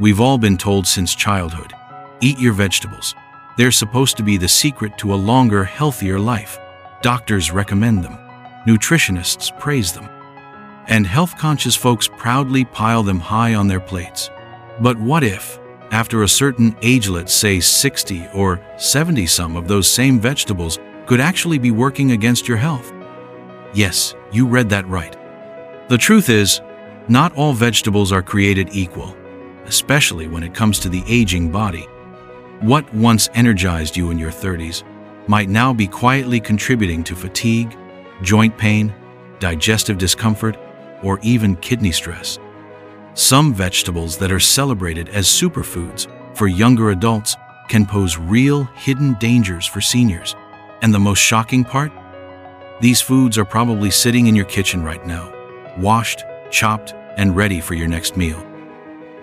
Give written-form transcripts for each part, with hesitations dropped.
We've all been told since childhood, eat your vegetables. They're supposed to be the secret to a longer, healthier life. Doctors recommend them. Nutritionists praise them. And health-conscious folks proudly pile them high on their plates. But what if, after a certain age, let's say 60 or 70, some of those same vegetables could actually be working against your health? Yes, you read that right. The truth is, not all vegetables are created equal, especially when it comes to the aging body. What once energized you in your 30s might now be quietly contributing to fatigue, joint pain, digestive discomfort, or even kidney stress. Some vegetables that are celebrated as superfoods for younger adults can pose real hidden dangers for seniors. And the most shocking part? These foods are probably sitting in your kitchen right now, washed, chopped, and ready for your next meal.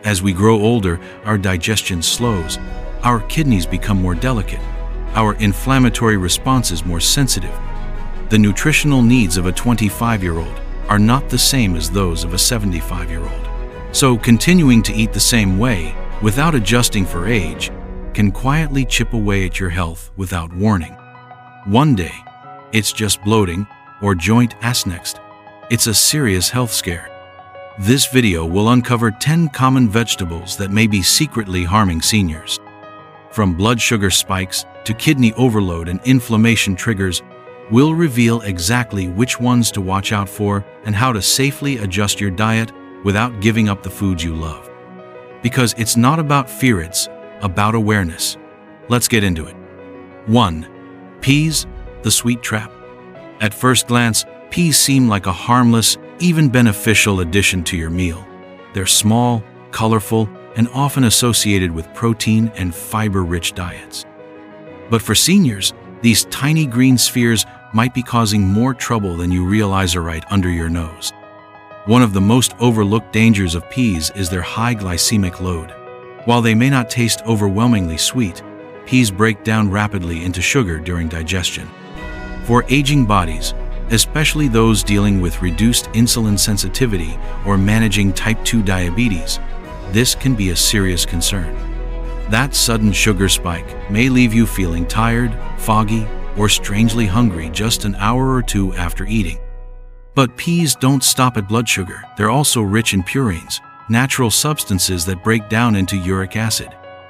As we grow older, our digestion slows, our kidneys become more delicate, our inflammatory response is more sensitive. The nutritional needs of a 25-year-old are not the same as those of a 75-year-old. So continuing to eat the same way, without adjusting for age, can quietly chip away at your health without warning. One day, it's just bloating or joint ache next. It's a serious health scare. This video will uncover 10 common vegetables that may be secretly harming seniors. From blood sugar spikes to kidney overload and inflammation triggers, we'll reveal exactly which ones to watch out for and how to safely adjust your diet without giving up the foods you love. Because it's not about fear, it's about awareness. Let's get into it. 1. Peas, the sweet trap. At first glance, peas seem like a harmless, even beneficial addition to your meal. They're small, colorful, and often associated with protein and fiber-rich diets. But for seniors, these tiny green spheres might be causing more trouble than you realize are right under your nose. One of the most overlooked dangers of peas is their high glycemic load. While they may not taste overwhelmingly sweet, peas break down rapidly into sugar during digestion. For aging bodies, especially those dealing with reduced insulin sensitivity or managing type 2 diabetes, this can be a serious concern. That sudden sugar spike may leave you feeling tired, foggy, or strangely hungry just an hour or two after eating. But peas don't stop at blood sugar. They're also rich in purines, natural substances that break down into uric acid.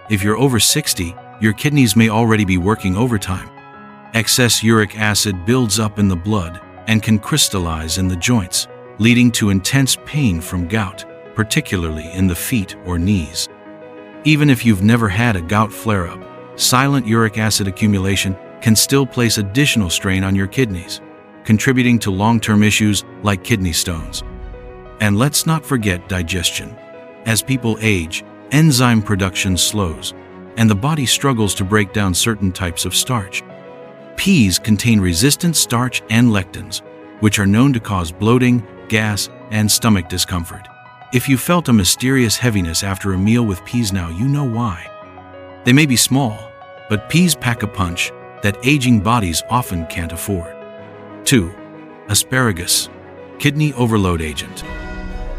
If you're over 60, your kidneys may already be working overtime. Excess uric acid builds up in the blood and can crystallize in the joints, leading to intense pain from gout, particularly in the feet or knees. Even if you've never had a gout flare-up, silent uric acid accumulation can still place additional strain on your kidneys, contributing to long-term issues like kidney stones. And let's not forget digestion. As people age, enzyme production slows, and the body struggles to break down certain types of starch. Peas contain resistant starch and lectins, which are known to cause bloating, gas, and stomach discomfort. If you felt a mysterious heaviness after a meal with peas now, you know why. They may be small, but peas pack a punch that aging bodies often can't afford. 2. Asparagus, kidney overload agent.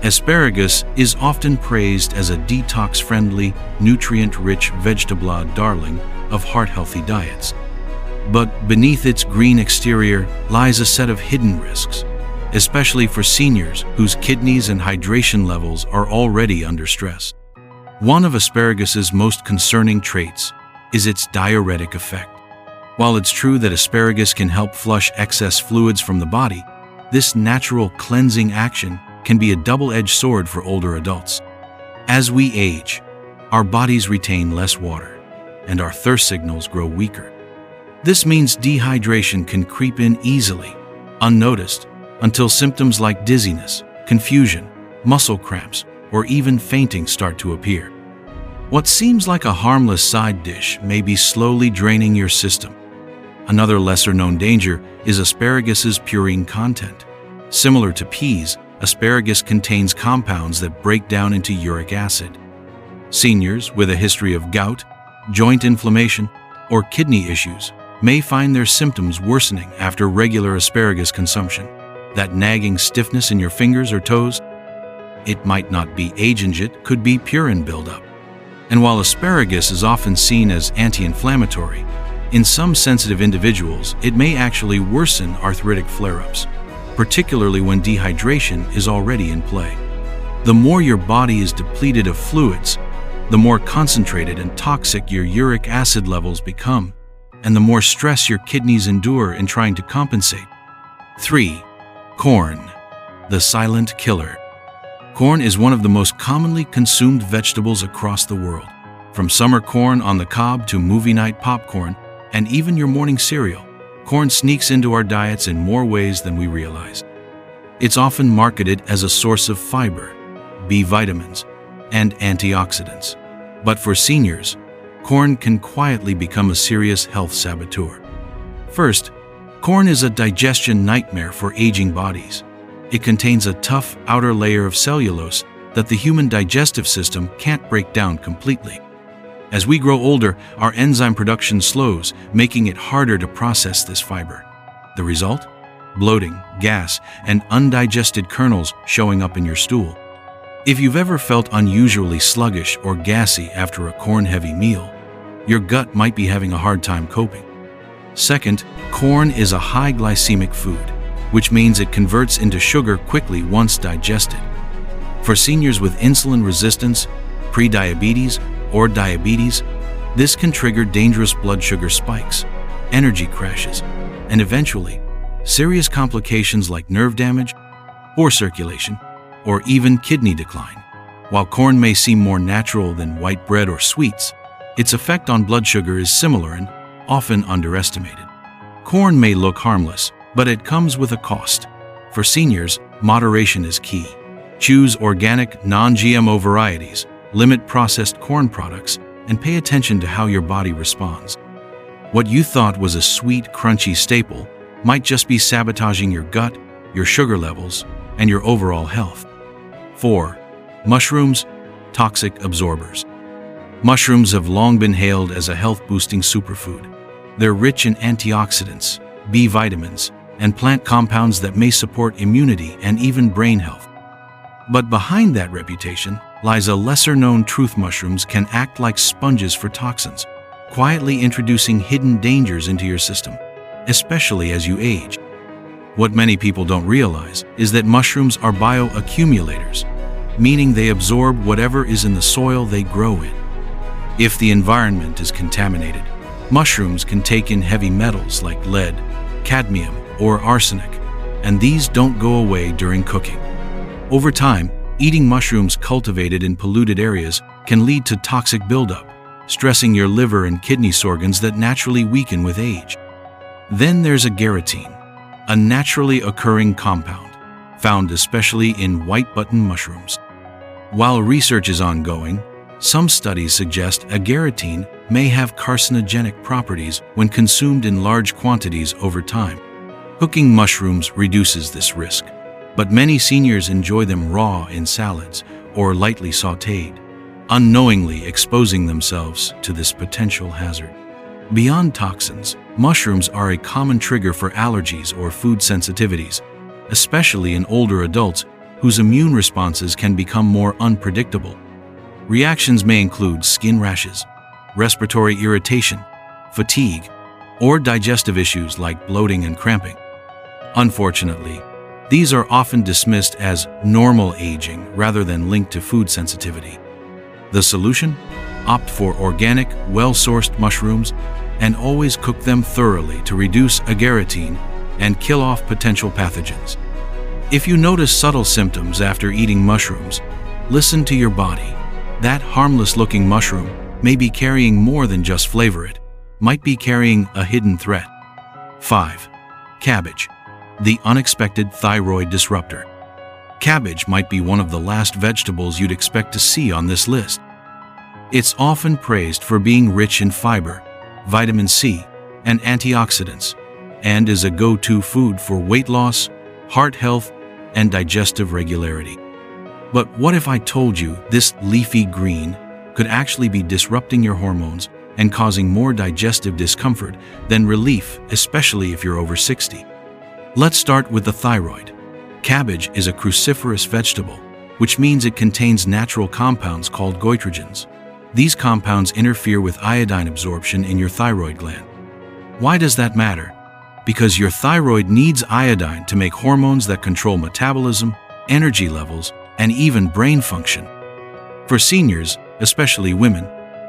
Asparagus is often praised as a detox-friendly, nutrient-rich vegetable darling of heart-healthy diets. But beneath its green exterior lies a set of hidden risks, especially for seniors whose kidneys and hydration levels are already under stress. One of asparagus's most concerning traits is its diuretic effect. While it's true that asparagus can help flush excess fluids from the body, this natural cleansing action can be a double-edged sword for older adults. As we age, our bodies retain less water, and our thirst signals grow weaker. This means dehydration can creep in easily, unnoticed, until symptoms like dizziness, confusion, muscle cramps, or even fainting start to appear. What seems like a harmless side dish may be slowly draining your system. Another lesser-known danger is asparagus's purine content. Similar to peas, asparagus contains compounds that break down into uric acid. Seniors with a history of gout, joint inflammation, or kidney issues may find their symptoms worsening after regular asparagus consumption. That nagging stiffness in your fingers or toes? It might not be age, it could be purine buildup. And while asparagus is often seen as anti-inflammatory, in some sensitive individuals, it may actually worsen arthritic flare-ups, particularly when dehydration is already in play. The more your body is depleted of fluids, the more concentrated and toxic your uric acid levels become, and the more stress your kidneys endure in trying to compensate. 3. Corn, the silent killer. Corn is one of the most commonly consumed vegetables across the world. From summer corn on the cob to movie night popcorn, and even your morning cereal, corn sneaks into our diets in more ways than we realize. It's often marketed as a source of fiber, B vitamins, and antioxidants. But for seniors, corn can quietly become a serious health saboteur. First, corn is a digestion nightmare for aging bodies. It contains a tough outer layer of cellulose that the human digestive system can't break down completely. As we grow older, our enzyme production slows, making it harder to process this fiber. The result? Bloating, gas, and undigested kernels showing up in your stool. If you've ever felt unusually sluggish or gassy after a corn-heavy meal, your gut might be having a hard time coping. Second, corn is a high glycemic food, which means it converts into sugar quickly once digested. For seniors with insulin resistance, prediabetes, or diabetes, this can trigger dangerous blood sugar spikes, energy crashes, and eventually, serious complications like nerve damage, poor circulation, or even kidney decline. While corn may seem more natural than white bread or sweets, its effect on blood sugar is similar and often underestimated. Corn may look harmless, but it comes with a cost. For seniors, moderation is key. Choose organic, non-GMO varieties, limit processed corn products, and pay attention to how your body responds. What you thought was a sweet, crunchy staple might just be sabotaging your gut, your sugar levels, and your overall health. 4. Mushrooms, toxic absorbers. Mushrooms have long been hailed as a health-boosting superfood. They're rich in antioxidants, B vitamins, and plant compounds that may support immunity and even brain health. But behind that reputation lies a lesser-known truth: mushrooms can act like sponges for toxins, quietly introducing hidden dangers into your system, especially as you age. What many people don't realize is that mushrooms are bioaccumulators, meaning they absorb whatever is in the soil they grow in. If the environment is contaminated, mushrooms can take in heavy metals like lead, cadmium, or arsenic, and these don't go away during cooking. Over time, eating mushrooms cultivated in polluted areas can lead to toxic buildup, stressing your liver and kidney organs that naturally weaken with age. Then there's agaritin, a naturally occurring compound, found especially in white button mushrooms. While research is ongoing, some studies suggest agaritin may have carcinogenic properties when consumed in large quantities over time. Cooking mushrooms reduces this risk, but many seniors enjoy them raw in salads or lightly sautéed, unknowingly exposing themselves to this potential hazard. Beyond toxins, mushrooms are a common trigger for allergies or food sensitivities, especially in older adults whose immune responses can become more unpredictable. Reactions may include skin rashes, respiratory irritation, fatigue, or digestive issues like bloating and cramping. Unfortunately, these are often dismissed as normal aging rather than linked to food sensitivity. The solution? Opt for organic, well-sourced mushrooms and always cook them thoroughly to reduce agaritin and kill off potential pathogens. If you notice subtle symptoms after eating mushrooms, listen to your body. That harmless-looking mushroom may be carrying more than just flavor. It might be carrying a hidden threat. 5. Cabbage, the unexpected thyroid disruptor. Cabbage might be one of the last vegetables you'd expect to see on this list. It's often praised for being rich in fiber, vitamin C, and antioxidants, and is a go-to food for weight loss, heart health, and digestive regularity. But what if I told you this leafy green could actually be disrupting your hormones and causing more digestive discomfort than relief, especially if you're over 60? Let's start with the thyroid. Cabbage is a cruciferous vegetable, which means it contains natural compounds called goitrogens. These compounds interfere with iodine absorption in your thyroid gland. Why does that matter? Because your thyroid needs iodine to make hormones that control metabolism, energy levels, and even brain function. For seniors, especially women,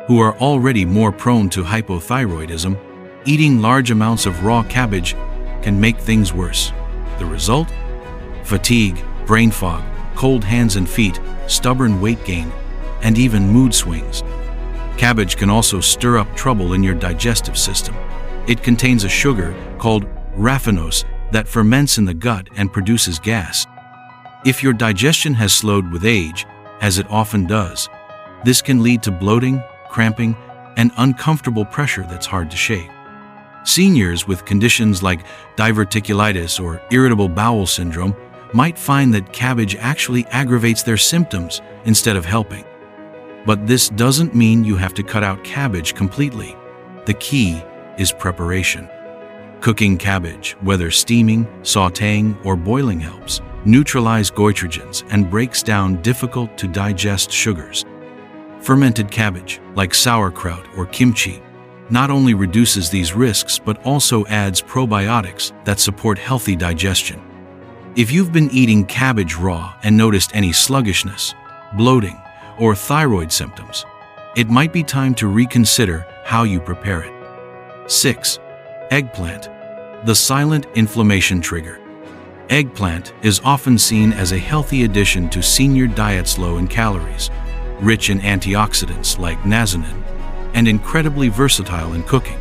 who are already more prone to hypothyroidism, eating large amounts of raw cabbage can make things worse. The result? Fatigue, brain fog, cold hands and feet, stubborn weight gain, and even mood swings. Cabbage can also stir up trouble in your digestive system. It contains a sugar called raffinose that ferments in the gut and produces gas. If your digestion has slowed with age, as it often does, this can lead to bloating, cramping, and uncomfortable pressure that's hard to shake. Seniors with conditions like diverticulitis or irritable bowel syndrome might find that cabbage actually aggravates their symptoms instead of helping. But this doesn't mean you have to cut out cabbage completely. The key is preparation. Cooking cabbage, whether steaming, sautéing, or boiling, helps neutralize goitrogens and breaks down difficult-to-digest sugars. Fermented cabbage, like sauerkraut or kimchi, not only reduces these risks but also adds probiotics that support healthy digestion. If you've been eating cabbage raw and noticed any sluggishness, bloating, or thyroid symptoms, it might be time to reconsider how you prepare it. 6. Eggplant, the silent inflammation trigger. Eggplant is often seen as a healthy addition to senior diets low in calories, rich in antioxidants like niacin, and incredibly versatile in cooking.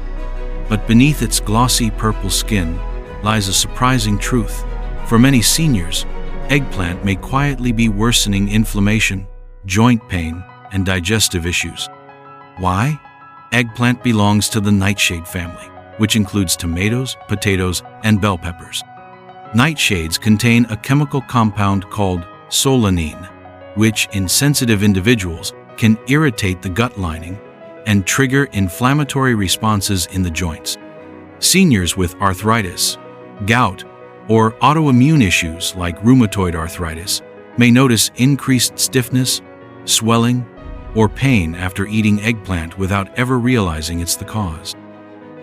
But beneath its glossy purple skin lies a surprising truth. For many seniors, eggplant may quietly be worsening inflammation, joint pain, and digestive issues. Why? Eggplant belongs to the nightshade family, which includes tomatoes, potatoes, and bell peppers. Nightshades contain a chemical compound called solanine, which in sensitive individuals can irritate the gut lining and trigger inflammatory responses in the joints. Seniors with arthritis, gout, or autoimmune issues like rheumatoid arthritis may notice increased stiffness, swelling, or pain after eating eggplant without ever realizing it's the cause.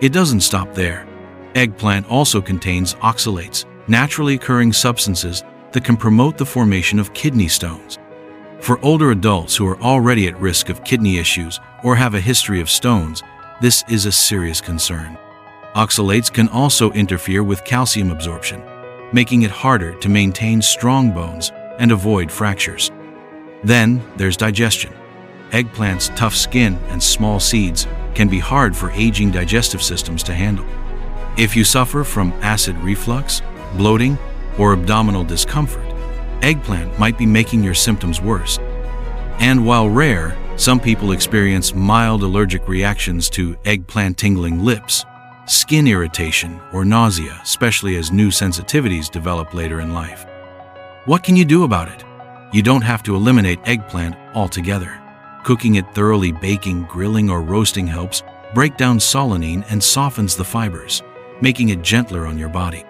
It doesn't stop there. Eggplant also contains oxalates, naturally occurring substances that can promote the formation of kidney stones. For older adults who are already at risk of kidney issues or have a history of stones, this is a serious concern. Oxalates can also interfere with calcium absorption, making it harder to maintain strong bones and avoid fractures. Then there's digestion. Eggplant's tough skin and small seeds can be hard for aging digestive systems to handle. If you suffer from acid reflux, bloating, or abdominal discomfort, eggplant might be making your symptoms worse. And while rare, some people experience mild allergic reactions to eggplant, tingling lips, skin irritation, or nausea, especially as new sensitivities develop later in life. What can you do about it? You don't have to eliminate eggplant altogether. Cooking it thoroughly, baking, grilling, or roasting helps break down solanine and softens the fibers, making it gentler on your body.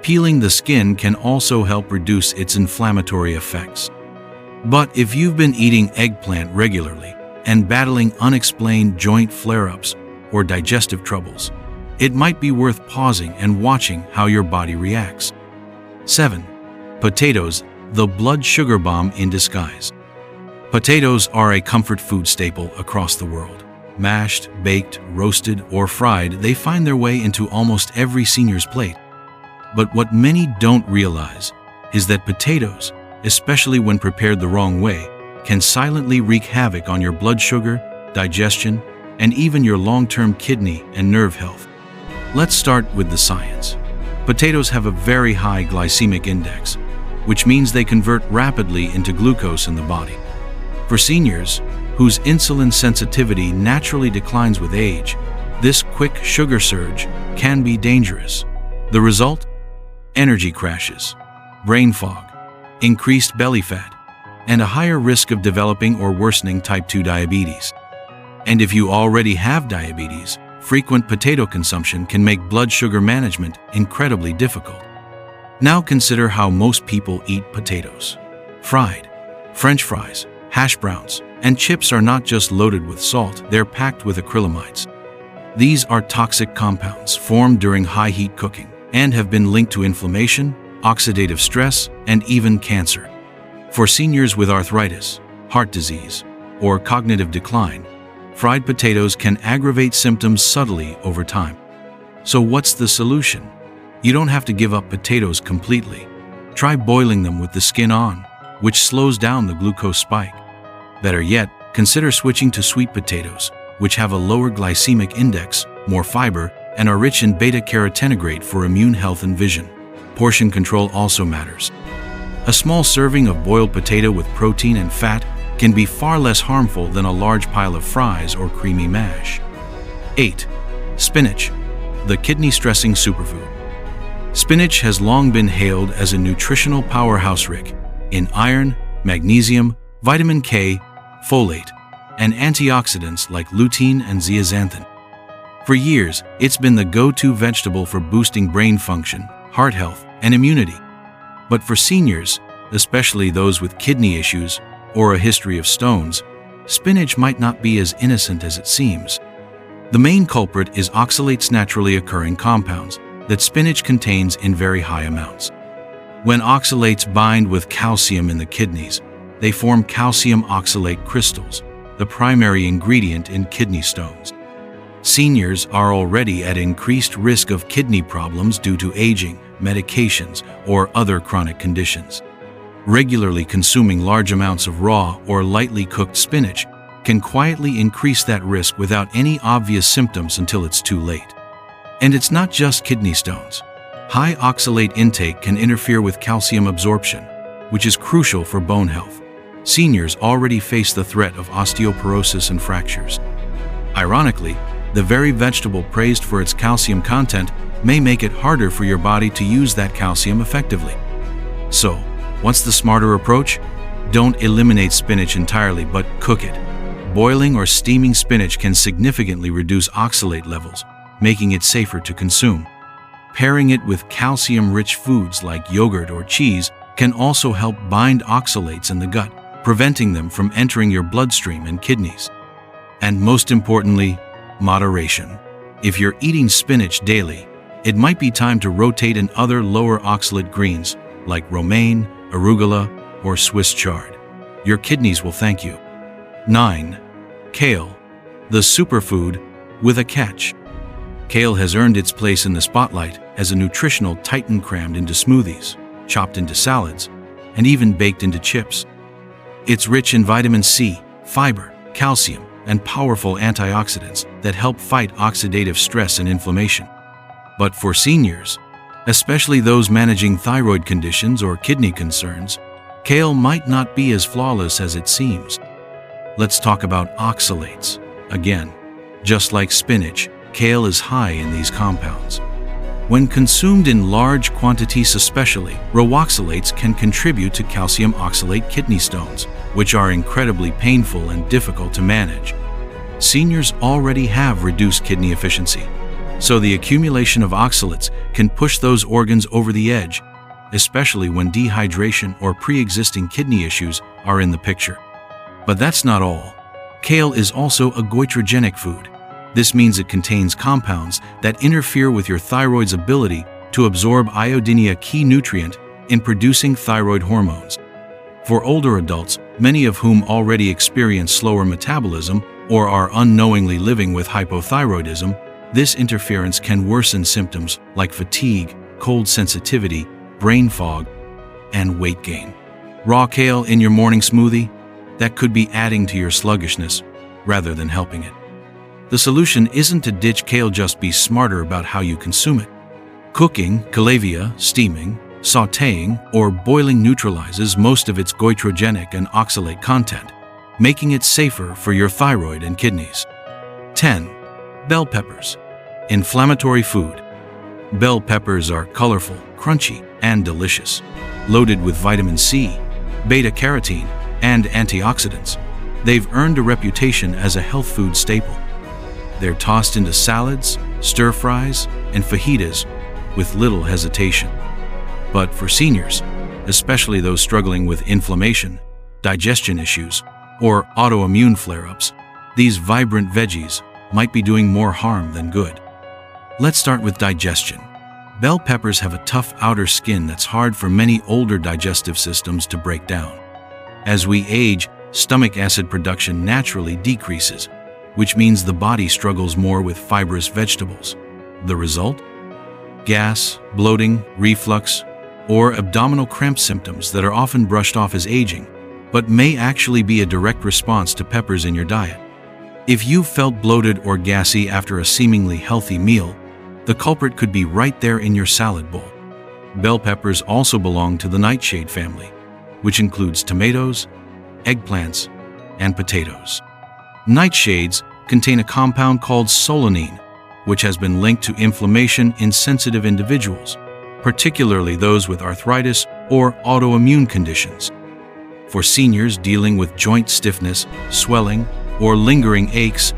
Peeling the skin can also help reduce its inflammatory effects. But if you've been eating eggplant regularly and battling unexplained joint flare-ups or digestive troubles, it might be worth pausing and watching how your body reacts. 7. Potatoes, the blood sugar bomb in disguise. Potatoes are a comfort food staple across the world. Mashed, baked, roasted, or fried, they find their way into almost every senior's plate. But what many don't realize is that potatoes, especially when prepared the wrong way, can silently wreak havoc on your blood sugar, digestion, and even your long-term kidney and nerve health. Let's start with the science. Potatoes have a very high glycemic index, which means they convert rapidly into glucose in the body. For seniors, whose insulin sensitivity naturally declines with age, this quick sugar surge can be dangerous. The result? Energy crashes, brain fog, increased belly fat, and a higher risk of developing or worsening type 2 diabetes. And if you already have diabetes, frequent potato consumption can make blood sugar management incredibly difficult. Now consider how most people eat potatoes. Fried, French fries, hash browns, And chips are not just loaded with salt, they're packed with acrylamides. These are toxic compounds formed during high heat cooking and have been linked to inflammation, oxidative stress, and even cancer. For seniors with arthritis, heart disease, or cognitive decline, fried potatoes can aggravate symptoms subtly over time. So what's the solution? You don't have to give up potatoes completely. Try boiling them with the skin on, which slows down the glucose spike. Better yet, consider switching to sweet potatoes, which have a lower glycemic index, more fiber, and are rich in beta-carotenoid for immune health and vision. Portion control also matters. A small serving of boiled potato with protein and fat can be far less harmful than a large pile of fries or creamy mash. 8. Spinach, the kidney-stressing superfood. Spinach has long been hailed as a nutritional powerhouse rich in iron, magnesium, vitamin K, folate, and antioxidants like lutein and zeaxanthin. For years, it's been the go-to vegetable for boosting brain function, heart health, and immunity. But for seniors, especially those with kidney issues or a history of stones, spinach might not be as innocent as it seems. The main culprit is oxalates, naturally occurring compounds that spinach contains in very high amounts. When oxalates bind with calcium in the kidneys, they form calcium oxalate crystals, the primary ingredient in kidney stones. Seniors are already at increased risk of kidney problems due to aging, medications, or other chronic conditions. Regularly consuming large amounts of raw or lightly cooked spinach can quietly increase that risk without any obvious symptoms until it's too late. And it's not just kidney stones. High oxalate intake can interfere with calcium absorption, which is crucial for bone health. Seniors already face the threat of osteoporosis and fractures. Ironically, the very vegetable praised for its calcium content may make it harder for your body to use that calcium effectively. So, what's the smarter approach? Don't eliminate spinach entirely, but cook it. Boiling or steaming spinach can significantly reduce oxalate levels, making it safer to consume. Pairing it with calcium-rich foods like yogurt or cheese can also help bind oxalates in the gut, preventing them from entering your bloodstream and kidneys. And most importantly, moderation. If you're eating spinach daily, it might be time to rotate in other lower oxalate greens like romaine, arugula, or Swiss chard. Your kidneys will thank you. 9. Kale, the superfood with a catch. Kale has earned its place in the spotlight as a nutritional titan, crammed into smoothies, chopped into salads, and even baked into chips. It's rich in vitamin C, fiber, calcium, and powerful antioxidants that help fight oxidative stress and inflammation. But for seniors, especially those managing thyroid conditions or kidney concerns, kale might not be as flawless as it seems. Let's talk about oxalates. Again, just like spinach, kale is high in these compounds. When consumed in large quantities especially, rooxalates can contribute to calcium oxalate kidney stones, which are incredibly painful and difficult to manage. Seniors already have reduced kidney efficiency, so the accumulation of oxalates can push those organs over the edge, especially when dehydration or pre-existing kidney issues are in the picture. But that's not all. Kale is also a goitrogenic food. This means it contains compounds that interfere with your thyroid's ability to absorb iodine, a key nutrient in producing thyroid hormones. For older adults, many of whom already experience slower metabolism or are unknowingly living with hypothyroidism, this interference can worsen symptoms like fatigue, cold sensitivity, brain fog, and weight gain. Raw kale in your morning smoothie? That could be adding to your sluggishness rather than helping it. The solution isn't to ditch kale, just be smarter about how you consume it. Cooking, calavia, steaming, sautéing, or boiling neutralizes most of its goitrogenic and oxalate content, making it safer for your thyroid and kidneys. 10. Bell peppers, inflammatory food. Bell peppers are colorful, crunchy, and delicious, loaded with vitamin C, beta-carotene, and antioxidants. They've earned a reputation as a health food staple. They're tossed into salads, stir-fries, and fajitas with little hesitation. But for seniors, especially those struggling with inflammation, digestion issues, or autoimmune flare-ups, these vibrant veggies might be doing more harm than good. Let's start with digestion. Bell peppers have a tough outer skin that's hard for many older digestive systems to break down. As we age, stomach acid production naturally decreases, which means the body struggles more with fibrous vegetables. The result? Gas, bloating, reflux, or abdominal cramp symptoms that are often brushed off as aging, but may actually be a direct response to peppers in your diet. If you've felt bloated or gassy after a seemingly healthy meal, the culprit could be right there in your salad bowl. Bell peppers also belong to the nightshade family, which includes tomatoes, eggplants, and potatoes. Nightshades contain a compound called solanine, which has been linked to inflammation in sensitive individuals, particularly those with arthritis or autoimmune conditions. For seniors dealing with joint stiffness, swelling, or lingering aches,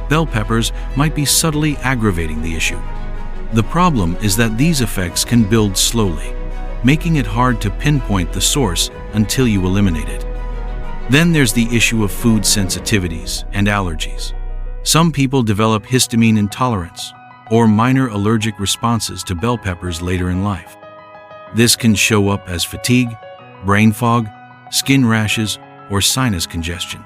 bell peppers might be subtly aggravating the issue. The problem is that these effects can build slowly, making it hard to pinpoint the source until you eliminate it. Then there's the issue of food sensitivities and allergies. Some people develop histamine intolerance or minor allergic responses to bell peppers later in life. This can show up as fatigue, brain fog, skin rashes, or sinus congestion,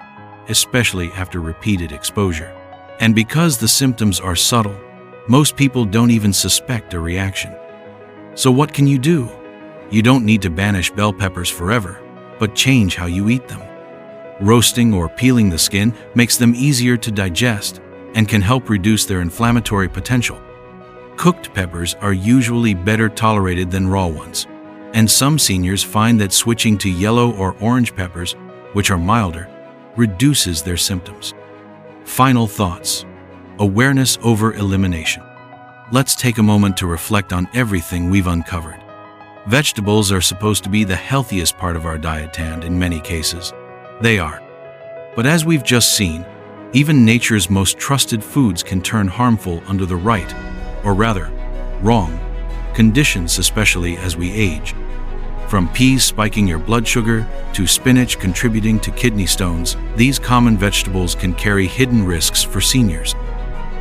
especially after repeated exposure. And because the symptoms are subtle, most people don't even suspect a reaction. So what can you do? You don't need to banish bell peppers forever, but change how you eat them. Roasting or peeling the skin makes them easier to digest and can help reduce their inflammatory potential. Cooked peppers are usually better tolerated than raw ones, and some seniors find that switching to yellow or orange peppers, which are milder, reduces their symptoms. Final thoughts: awareness over elimination. Let's take a moment to reflect on everything we've uncovered. Vegetables are supposed to be the healthiest part of our diet, and in many cases, they are. But as we've just seen, even nature's most trusted foods can turn harmful under the right, or rather, wrong, conditions, especially as we age. From peas spiking your blood sugar to spinach contributing to kidney stones, these common vegetables can carry hidden risks for seniors.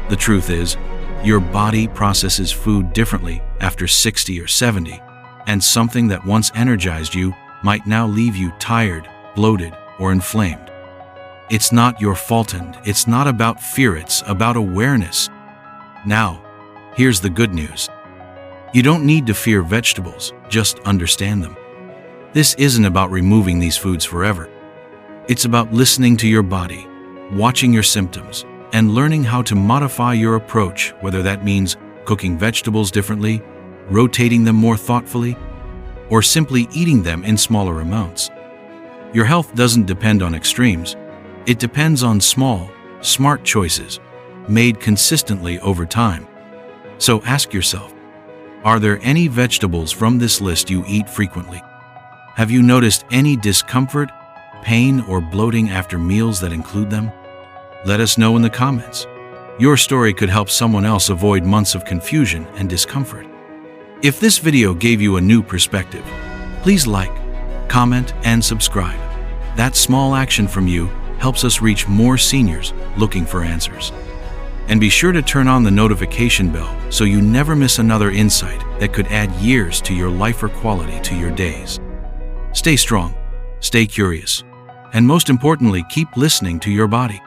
The truth is, your body processes food differently after 60 or 70, and something that once energized you might now leave you tired, bloated, or inflamed. It's not your fault, and it's not about fear, it's about awareness. Now, here's the good news. You don't need to fear vegetables, just understand them. This isn't about removing these foods forever. It's about listening to your body, watching your symptoms, and learning how to modify your approach, whether that means cooking vegetables differently, rotating them more thoughtfully, or simply eating them in smaller amounts. Your health doesn't depend on extremes. It depends on small, smart choices made consistently over time. So ask yourself, are there any vegetables from this list you eat frequently? Have you noticed any discomfort, pain, or bloating after meals that include them? Let us know in the comments. Your story could help someone else avoid months of confusion and discomfort. If this video gave you a new perspective, please like, comment, and subscribe. That small action from you helps us reach more seniors looking for answers. And be sure to turn on the notification bell so you never miss another insight that could add years to your life or quality to your days. Stay strong, stay curious, and most importantly, keep listening to your body.